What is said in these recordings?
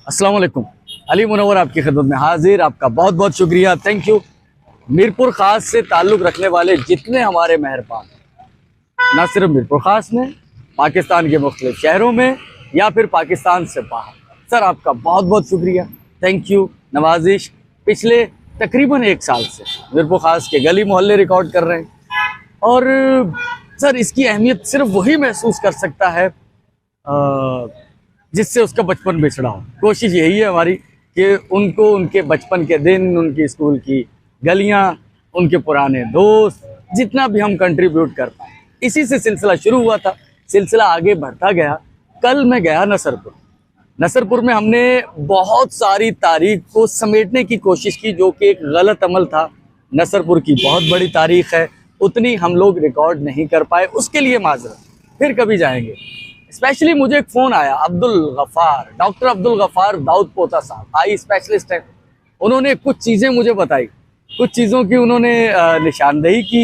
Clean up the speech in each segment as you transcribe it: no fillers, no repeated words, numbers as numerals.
अस्सलाम वालेकुम। अली मुनव्वर आपकी खिदमत में हाजिर। आपका बहुत बहुत शुक्रिया, थैंक यू। मीरपुर ख़ास से ताल्लुक़ रखने वाले जितने हमारे मेहरबान, ना सिर्फ मीरपुर ख़ास में, पाकिस्तान के मुख्तलिफ शहरों में या फिर पाकिस्तान से बाहर, सर आपका बहुत बहुत शुक्रिया, थैंक यू। नवाजिश पिछले तकरीबन 1 साल से मीरपुर ख़ास के गली मोहल्ले रिकॉर्ड कर रहे हैं और सर इसकी अहमियत सिर्फ वही महसूस कर सकता है जिससे उसका बचपन बिछड़ा हो। कोशिश यही है हमारी कि उनको उनके बचपन के दिन, उनकी स्कूल की गलियां, उनके पुराने दोस्त, जितना भी हम कंट्रीब्यूट कर पाए। इसी से सिलसिला शुरू हुआ था, सिलसिला आगे बढ़ता गया। कल मैं गया नसरपुर में हमने बहुत सारी तारीख को समेटने की कोशिश की, जो कि एक गलत अमल था। नसरपुर की बहुत बड़ी तारीख है, उतनी हम लोग रिकॉर्ड नहीं कर पाए, उसके लिए माजरत, फिर कभी जाएंगे। स्पेशली मुझे एक फ़ोन आया, डॉक्टर अब्दुल गफ़ार दाऊद पोता साहब, आई स्पेशलिस्ट हैं। उन्होंने कुछ चीज़ें मुझे बताई, कुछ चीज़ों की उन्होंने निशानदेही की,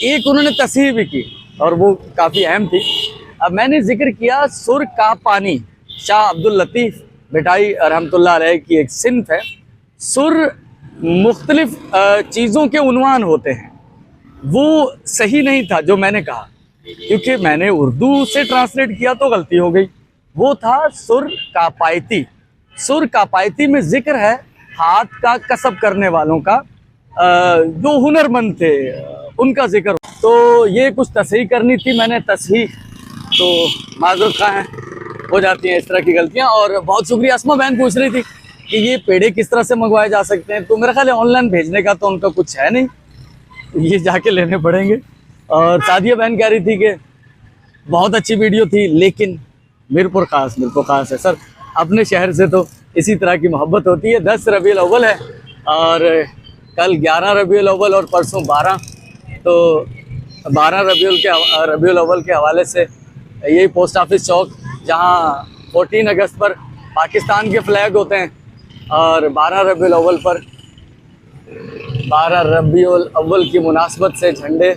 एक उन्होंने तस्हीह भी की और वो काफ़ी अहम थी। अब मैंने जिक्र किया सुर का पानी, शाह अब्दुल लतीफ़ मिठाई रहमतुल्लाह अलैह की एक सिन्फ है। सुर मुख्तलिफ चीज़ों के उन्वान होते हैं, वो सही नहीं था जो मैंने कहा, क्योंकि मैंने उर्दू से ट्रांसलेट किया तो गलती हो गई। वो था सुर कापायती। सुर कापायती में जिक्र है हाथ का कसब करने वालों का, जो हुनरमंद थे उनका जिक्र। तो ये कुछ तस्हीह करनी थी, मैंने तस्हीह, तो माजूर खा है, हो जाती हैं इस तरह की गलतियां। और बहुत शुक्रिया। अस्मा बहन पूछ रही थी कि ये पेड़े किस तरह से मंगवाए जा सकते हैं, तो मेरा ख्याल है ऑनलाइन भेजने का तो उनका कुछ है नहीं, ये जाके लेने पड़ेंगे। और सादिया बहन कह रही थी कि बहुत अच्छी वीडियो थी, लेकिन मीरपुर ख़ास है सर। अपने शहर से तो इसी तरह की मोहब्बत होती है। 10 रबीउल अव्वल है और कल 11 रबीउल अव्वल और परसों 12, तो 12 रबीउल अव्वल के हवाले से यही पोस्ट ऑफिस चौक, जहाँ 14 अगस्त पर पाकिस्तान के फ्लैग होते हैं और 12 रबीउल अव्वल की मुनासबत से झंडे,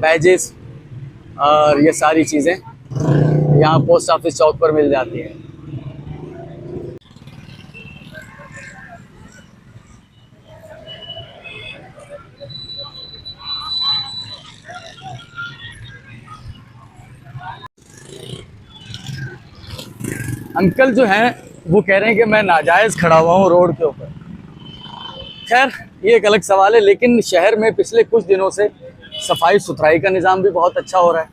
बैजेस और ये सारी चीज़ें यहाँ पोस्ट ऑफिस चौक पर मिल जाती हैं। अंकल जो हैं वो कह रहे हैं कि मैं नाजायज़ खड़ा हुआ हूँ रोड के ऊपर। खैर ये एक अलग सवाल है, लेकिन शहर में पिछले कुछ दिनों से सफाई सुथराई का निज़ाम भी बहुत अच्छा हो रहा है,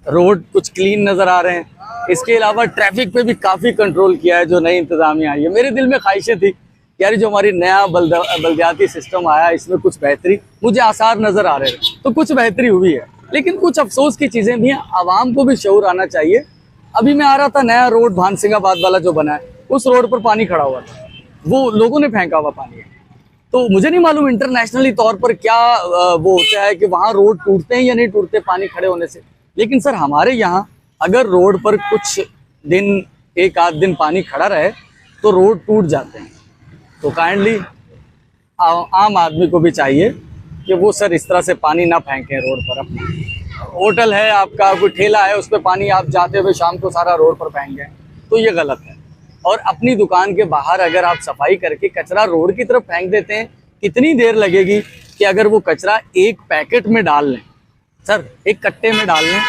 रोड कुछ क्लीन नज़र आ रहे हैं। इसके अलावा ट्रैफिक पे भी काफ़ी कंट्रोल किया है जो नई इंतज़ामिया आई है। मेरे दिल में ख्वाहिशें थी यार, जो हमारी नया बल्दियाती सिस्टम आया, इसमें कुछ बेहतरी मुझे आसार नज़र आ रहे हैं, तो कुछ बेहतरी हुई है, लेकिन कुछ अफसोस की चीज़ें भी हैं। आवाम को भी शऊर आना चाहिए। अभी मैं आ रहा था, नया रोड भानसिंगाबाद वाला जो बना है, उस रोड पर पानी खड़ा हुआ था, वो लोगों ने फेंका हुआ पानी है। तो मुझे नहीं मालूम इंटरनेशनली तौर पर क्या वो होता है कि वहाँ रोड टूटते हैं या नहीं टूटते पानी खड़े होने से, लेकिन सर हमारे यहाँ अगर रोड पर कुछ दिन, 1 आध दिन पानी खड़ा रहे तो रोड टूट जाते हैं। तो काइंडली आम आदमी को भी चाहिए कि वो सर इस तरह से पानी ना फेंकें रोड पर। अपना होटल है, आपका कोई ठेला है, उस पर पानी आप जाते हुए शाम को सारा रोड पर फेंक गए, तो ये गलत है। और अपनी दुकान के बाहर अगर आप सफाई करके कचरा रोड की तरफ फेंक देते हैं, कितनी देर लगेगी कि अगर वो कचरा एक पैकेट में डाल लें, सर एक कट्टे में डाल लें,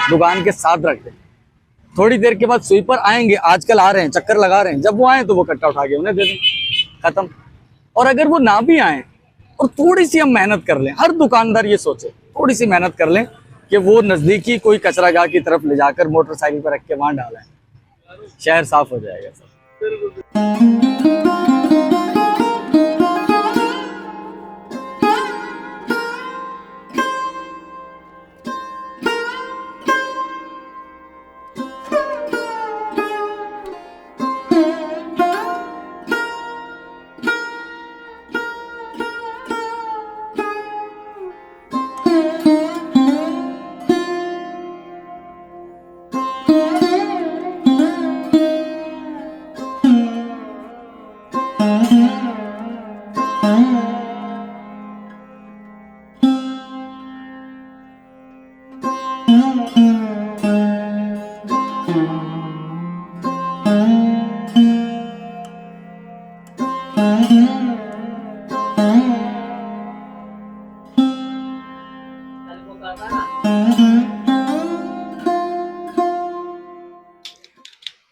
दुकान के साथ रख दें, थोड़ी देर के बाद स्वीपर आएंगे, आजकल आ रहे हैं, चक्कर लगा रहे हैं, जब वो आए तो वो कट्टा उठा के उन्हें दे दें, ख़त्म। और अगर वो ना भी आए और थोड़ी सी हम मेहनत कर लें, हर दुकानदार ये सोचे, थोड़ी सी मेहनत कर लें कि वो नज़दीकी कोई कचरागाह की तरफ ले जाकर मोटरसाइकिल पर रख के वहाँ डालें, शहर साफ हो जाएगा सर।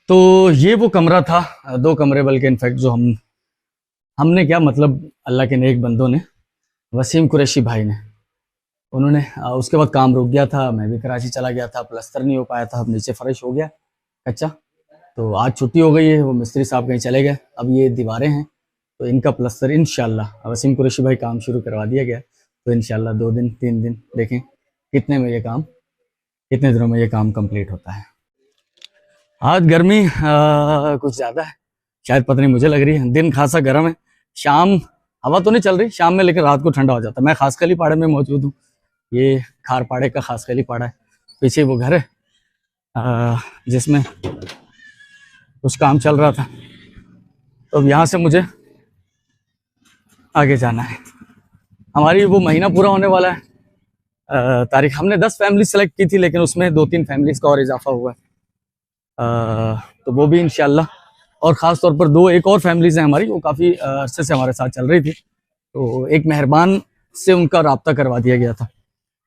तो ये वो कमरा था, 2 कमरे बल्कि इनफैक्ट, जो हमने क्या मतलब अल्लाह के नेक बंदों ने, वसीम कुरैशी भाई ने, उन्होंने उसके बाद काम रुक गया था, मैं भी कराची चला गया था, प्लस्तर नहीं हो पाया था, अब नीचे फर्श हो गया कच्चा। तो आज छुट्टी हो गई है, वो मिस्त्री साहब कहीं चले गए, अब ये दीवारें हैं तो इनका प्लस्तर इंशाल्लाह वसीम कुरैशी भाई काम शुरू करवा दिया गया। तो इंशाल्लाह 2 दिन 3 दिन देखें कितने दिनों में ये काम कंप्लीट होता है। आज गर्मी कुछ ज़्यादा है, शायद पता नहीं, मुझे लग रही है। दिन खासा गर्म है, शाम हवा तो नहीं चल रही शाम में, लेकिन रात को ठंडा हो जाता है। मैं खासकली पाड़े में मौजूद हूँ, ये खार पाड़े का खासकली पाड़ा है, पीछे वो घर है जिसमें कुछ काम चल रहा था। तो अब यहाँ से मुझे आगे जाना है। हमारी वो महीना पूरा होने वाला है तारीख। हमने 10 फैमिली सेलेक्ट की थी, लेकिन उसमें 2-3 फैमिलीज का और इजाफा हुआ है, तो वो भी इंशाल्लाह। और ख़ास तौर पर 2 एक और फैमिलीज़ हैं हमारी, वो काफ़ी अरसे से हमारे साथ चल रही थी। तो एक मेहरबान से उनका रब्ता करवा दिया गया था,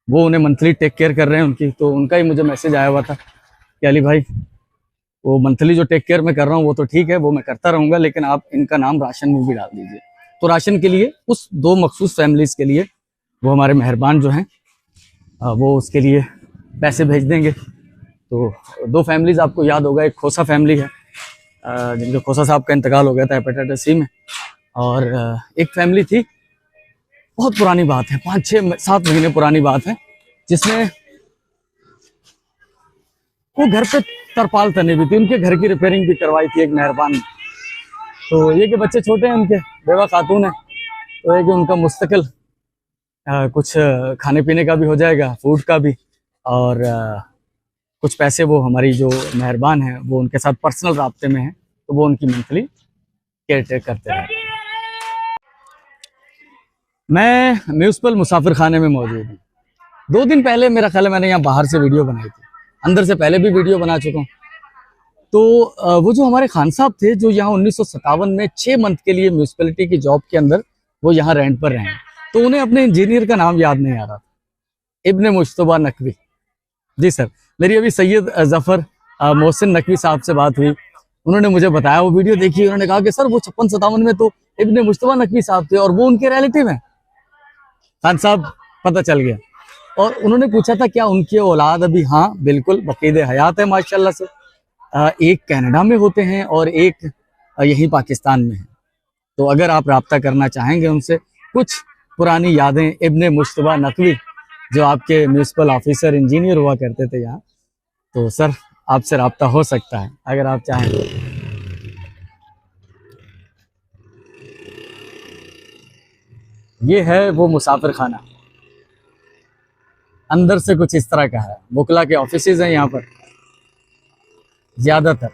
वो उन्हें मंथली टेक केयर कर रहे हैं उनकी। तो उनका ही मुझे मैसेज आया हुआ था कि अली भाई, वो मंथली जो टेक केयर मैं कर रहा हूँ वो तो ठीक है, वो मैं करता रहूँगा, लेकिन आप इनका नाम राशन में भी डाल दीजिए। तो राशन के लिए उस 2 मखसूस फैमिलीज़ के लिए वो हमारे मेहरबान जो हैं वो उसके लिए पैसे भेज देंगे। तो 2 फैमिलीज़ आपको याद होगा, एक खोसा फैमिली है जिनके खोसा साहब का इंतकाल हो गया था हेपेटाइटिस सी में, और एक फैमिली थी, बहुत पुरानी बात है, 5-6-7 महीने पुरानी बात है, जिसमें वो घर पे तरपाल तनी भी थी, उनके घर की रिपेयरिंग भी करवाई थी एक मेहरबान ने। तो ये कि बच्चे छोटे हैं उनके, बेवा खातून है, तो ये कि उनका मुस्तकिल कुछ खाने पीने का भी हो जाएगा, फूड का भी, और कुछ पैसे वो हमारी जो मेहरबान है वो उनके साथ पर्सनल राब्ते में है, तो वो उनकी मंथली केयर टेक करते हैं। मैं म्यूनसिपल मुसाफिर खाने में मौजूद हूँ। 2 दिन पहले मेरा ख्याल है मैंने यहाँ बाहर से वीडियो बनाई थी, अंदर से पहले भी वीडियो बना चुका हूँ। तो वो जो हमारे खान साहब थे, जो यहाँ 1957 में 6 मंथ के लिए म्यूनसिपैलिटी की जॉब के अंदर वो यहाँ रेंट पर रहे, तो उन्हें अपने इंजीनियर का नाम याद नहीं आ रहा था, इब्ने मुश्तबा नकवी। जी सर, मेरी अभी सैयद जफ़र मोहसिन नकवी साहब से बात हुई, उन्होंने मुझे बताया, वो वीडियो देखी, उन्होंने कहा कि सर वो 56-57 में तो इब्ने मुश्तबा नकवी साहब थे और वो उनके रिलेटिव हैं। खान साहब पता चल गया, और उन्होंने पूछा था क्या उनकी औलाद अभी? हाँ बिल्कुल बकीद हयात है माशाल्लाह से, एक कनाडा में होते हैं और एक यहीं पाकिस्तान में है। तो अगर आप रब्ता करना चाहेंगे उनसे, कुछ पुरानी यादें इब्ने मुश्तबा नकवी जो आपके म्यूनसिपल ऑफिसर इंजीनियर हुआ करते थे यहाँ, तो सर आपसे रब्ता हो सकता है अगर आप चाहें। ये है वो मुसाफिर खाना, अंदर से कुछ इस तरह का है। वकला के ऑफिसेज हैं यहाँ पर ज्यादातर।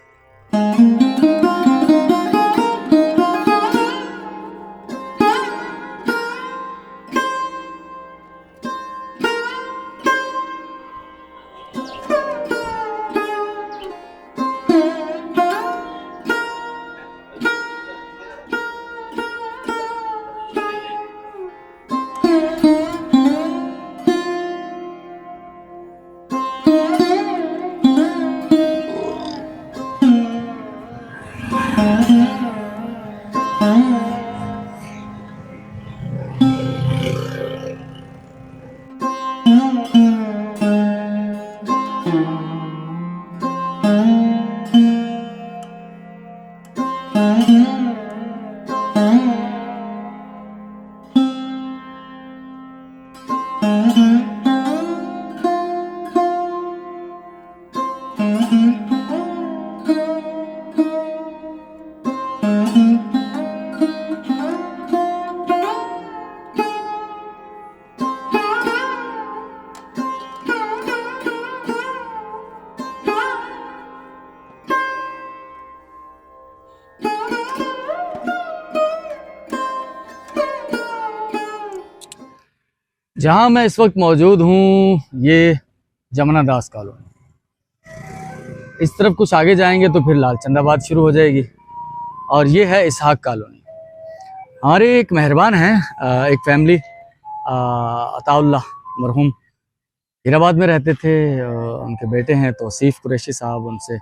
जहां मैं इस वक्त मौजूद हूं ये जमुना दास कॉलोनी, इस तरफ कुछ आगे जाएंगे तो फिर लालचंदाबाद शुरू हो जाएगी, और ये है इसहाक कॉलोनी। हमारे एक मेहरबान हैं, एक फैमिली, अताउल्लाह मरहूम हैदराबाद में रहते थे। उनके बेटे हैं तौसीफ कुरैशी साहब, उनसे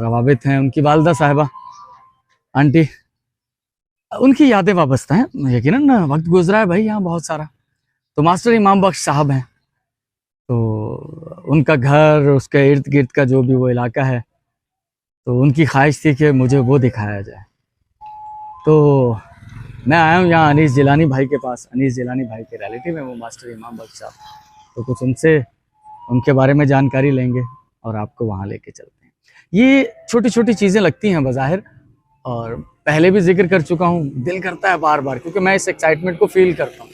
रवाबित हैं। उनकी वालदा साहिबा आंटी, उनकी यादें वाबस्ता हैं। यकीनन वक्त गुजरा है भाई यहाँ बहुत सारा। तो मास्टर इमाम बख्श साहब हैं, तो उनका घर, उसके इर्द गिर्द का जो भी वो इलाका है, तो उनकी ख्वाहिश थी कि मुझे वो दिखाया जाए। तो मैं आया हूँ यहाँ अनीस जिलानी भाई के पास। अनीस जिलानी भाई के रिलेटिव हैं वो मास्टर इमाम बख्श साहब। तो कुछ उनसे, उनके बारे में जानकारी लेंगे और आपको वहाँ लेके चलते हैं। ये छोटी छोटी चीज़ें लगती हैं बज़ाहिर, और पहले भी जिक्र कर चुका हूँ। दिल करता है बार बार, क्योंकि मैं इस एक्साइटमेंट को फील करता हूँ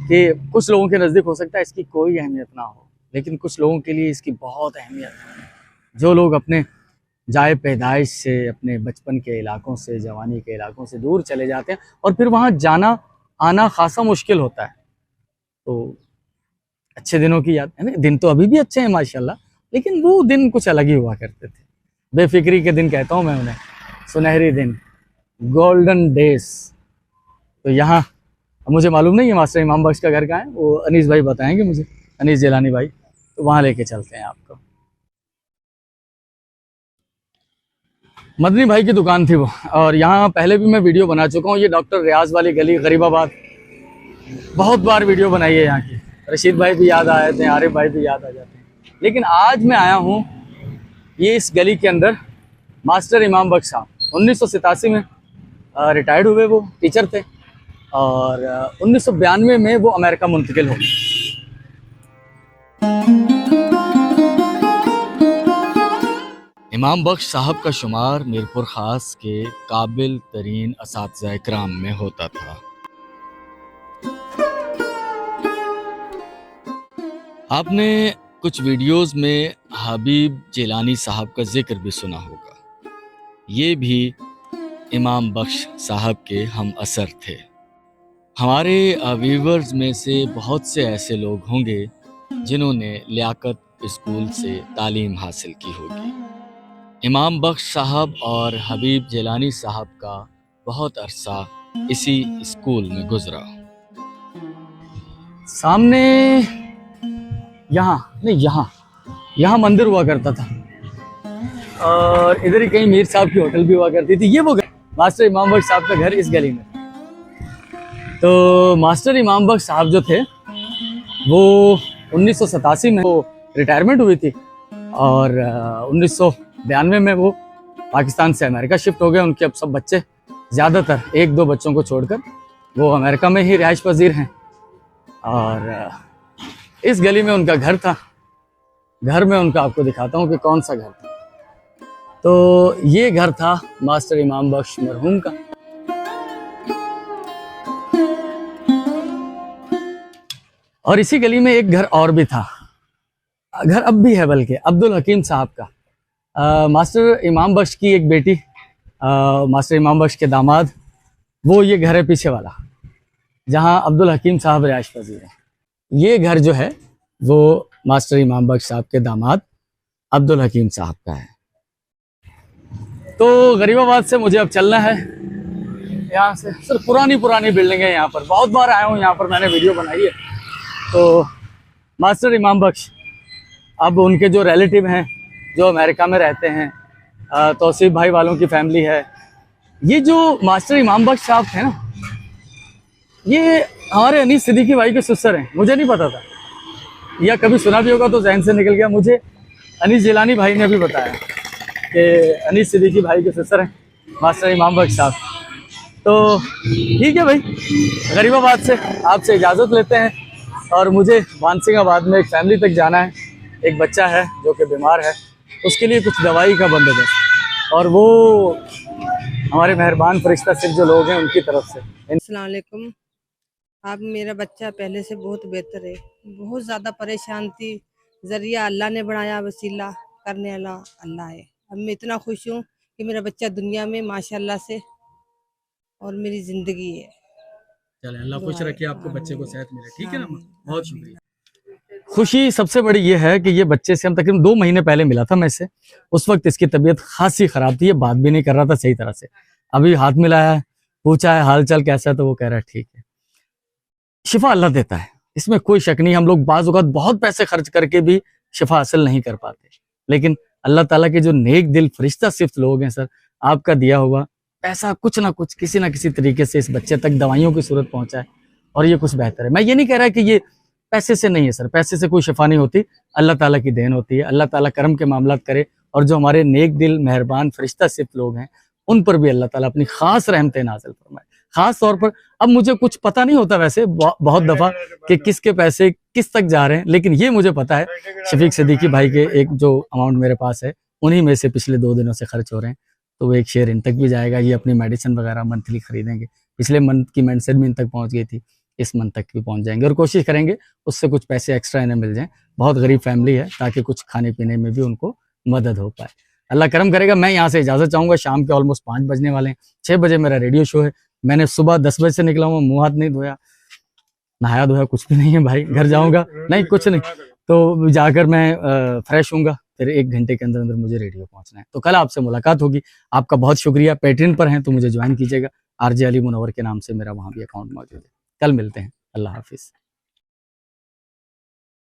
कि कुछ लोगों के नज़दीक हो सकता है इसकी कोई अहमियत ना हो, लेकिन कुछ लोगों के लिए इसकी बहुत अहमियत है। जो लोग अपने जाए पैदाइश से, अपने बचपन के इलाकों से, जवानी के इलाकों से दूर चले जाते हैं और फिर वहाँ जाना आना खासा मुश्किल होता है। तो अच्छे दिनों की याद है ना। दिन तो अभी भी अच्छे हैं माशाल्लाह, लेकिन वो दिन कुछ अलग ही हुआ करते थे। बेफिक्री के दिन कहता हूँ मैं उन्हें, सुनहरी दिन, गोल्डन डेज। तो यहाँ मुझे मालूम नहीं है मास्टर इमाम बख्श का घर कहाँ है, वो अनीस भाई बताएंगे मुझे, अनीस जिलानी भाई। तो वहाँ लेके चलते हैं आपको। मदनी भाई की दुकान थी वो, और यहाँ पहले भी मैं वीडियो बना चुका हूँ। ये डॉक्टर रियाज वाली गली, गरीबाबाद, बहुत बार वीडियो बनाई है यहाँ की। रशीद भाई भी याद आ जाते हैं, आरिफ भाई भी याद आ जाते हैं। लेकिन आज मैं आया हूँ ये इस गली के अंदर। मास्टर इमाम बख्श साहब 1987 में रिटायर्ड हुए, वो टीचर थे, और 1992 में वो अमेरिका मुंतकिल हो गए। इमाम बख्श साहब का शुमार मीरपुर ख़ास के काबिल तरीन असातिज़ा इकराम में होता था। आपने कुछ वीडियोस में हबीब जिलानी साहब का जिक्र भी सुना होगा। ये भी इमाम बख्श साहब के हम असर थे। हमारे व्यूवर्स में से बहुत से ऐसे लोग होंगे जिन्होंने लियाकत स्कूल से तालीम हासिल की होगी। इमाम बख्श साहब और हबीब जिलानी साहब का बहुत अरसा इसी स्कूल में गुजरा। सामने यहाँ मंदिर हुआ करता था, और इधर ही कहीं मीर साहब की होटल भी हुआ करती थी। ये वो मास्टर इमाम बख्श साहब का घर इस गली में। तो मास्टर इमाम बख्श साहब जो थे वो 1987 में वो रिटायरमेंट हुई थी, और 1992 में वो पाकिस्तान से अमेरिका शिफ्ट हो गए। उनके अब सब बच्चे, ज़्यादातर एक दो बच्चों को छोड़कर, वो अमेरिका में ही रिहाइश पजीर हैं। और इस गली में उनका घर था। घर में उनका आपको दिखाता हूँ कि कौन सा घर था। तो ये घर था मास्टर इमाम बख्श मरहूम का। और इसी गली में एक घर और भी था, घर अब भी है बल्कि, अब्दुल हकीम साहब का। मास्टर इमाम बख्श की एक बेटी, मास्टर इमाम बख्श के दामाद, वो ये घर है पीछे वाला, जहाँ अब्दुल हकीम साहब रिहाइश पजीर हैं। ये घर जो है वो मास्टर इमाम बख्श साहब के दामाद अब्दुल हकीम साहब का है। तो गरीबाबाद से मुझे अब चलना है यहाँ से। सर पुरानी बिल्डिंग है यहाँ पर, बहुत बार आया हूँ यहाँ पर, मैंने वीडियो बनाई है। तो मास्टर इमाम बख्श, अब उनके जो रिलेटिव हैं जो अमेरिका में रहते हैं, तौसीफ भाई वालों की फैमिली है। ये जो मास्टर इमाम बख्श साहब थे ना, ये हमारे अनीस सिद्दीकी भाई के ससुर हैं। मुझे नहीं पता था, या कभी सुना भी होगा तो जहन से निकल गया। मुझे अनीस जिलानी भाई ने भी बताया कि अनीस सिद्दीकी भाई के ससुर हैं मास्टर इमाम बख्श साहब। तो ठीक है भाई, गरीबाबाद से आपसे इजाज़त लेते हैं, और मुझे मानसिंगाबाद में एक फैमिली तक जाना है। एक बच्चा है जो कि बीमार है, उसके लिए कुछ दवाई का बंदोबस्त, और वो हमारे मेहरबान फरिश्ता सिर्फ जो लोग हैं उनकी तरफ से। अस्सलाम वालेकुम। अब मेरा बच्चा पहले से बहुत बेहतर है। बहुत ज़्यादा परेशान थी, ज़रिया अल्लाह ने बनाया, वसीला करने वाला अल्लाह है। अब मैं इतना खुश हूँ कि मेरा बच्चा दुनिया में माशाल्लाह से, और मेरी ज़िंदगी है। चले अल्लाह खुश रखे, आपको बच्चे को सेहत मिले। ठीक है ना, बहुत शुक्रिया। खुशी सबसे बड़ी ये है कि ये बच्चे से हम तकरीबन 2 महीने पहले मिला था मैं इससे। उस वक्त इसकी तबीयत खासी ख़राब थी, ये बात भी नहीं कर रहा था सही तरह से। अभी हाथ मिलाया है, पूछा है हाल चाल कैसा है, तो वो कह रहा है ठीक है। शिफा अल्लाह देता है, इसमें कोई शक नहीं। हम लोग बाज़ औक़ात बहुत पैसे खर्च करके भी शिफा हासिल नहीं कर पाते, लेकिन अल्लाह ताला के जो नेक दिल फरिश्ता सिर्फ लोग हैं सर, आपका दिया हुआ पैसा कुछ ना कुछ किसी ना किसी तरीके से इस बच्चे तक दवाइयों की सूरत पहुंचा है, और ये कुछ बेहतर है। मैं ये नहीं कह रहा कि ये पैसे से नहीं है सर, पैसे से कोई शिफा नहीं होती, अल्लाह ताला की देन होती है। अल्लाह ताला करम के मामलात करे, और जो हमारे नेक दिल मेहरबान फरिश्ता सिर्फ लोग हैं, उन पर भी अल्लाह ताला अपनी खास रहमतें नाज़िल फरमाए। खास तौर पर अब मुझे कुछ पता नहीं होता वैसे बहुत दफ़ा कि किसके पैसे किस तक जा रहे हैं, लेकिन ये मुझे पता है शफीक सिद्दीकी भाई के एक जो अमाउंट मेरे पास है, उन्हीं में से पिछले 2 दिनों से खर्च हो रहे हैं, तो वो एक शेयर इन तक भी जाएगा। ये अपनी मेडिसिन वगैरह मंथली खरीदेंगे। पिछले मंथ की मेडिसिन भी इन तक पहुंच गई थी, इस मंथ तक भी पहुंच जाएंगे, और कोशिश करेंगे उससे कुछ पैसे एक्स्ट्रा इन्हें मिल जाएं। बहुत गरीब फैमिली है, ताकि कुछ खाने पीने में भी उनको मदद हो पाए। अल्लाह करम करेगा। मैं यहाँ से इजाज़त चाहूँगा, शाम के ऑलमोस्ट 5 बजने वाले हैं। 6 बजे मेरा रेडियो शो है। मैंने सुबह 10 बजे से निकला हूँ, मुँह हाथ नहीं धोया, नहाया धोया कुछ भी नहीं है भाई। घर जाऊँगा, नहीं कुछ नहीं, तो जाकर मैं फ्रेश हूँगा, फिर 1 घंटे के अंदर अंदर मुझे रेडियो पहुँचना है। तो कल आपसे मुलाकात होगी। आपका बहुत शुक्रिया। पैट्रियन पर हैं तो मुझे ज्वाइन कीजिएगा, RJ अली मुनव्वर के नाम से मेरा वहाँ भी अकाउंट मौजूद है। कल मिलते हैं। अल्लाह हाफिज़।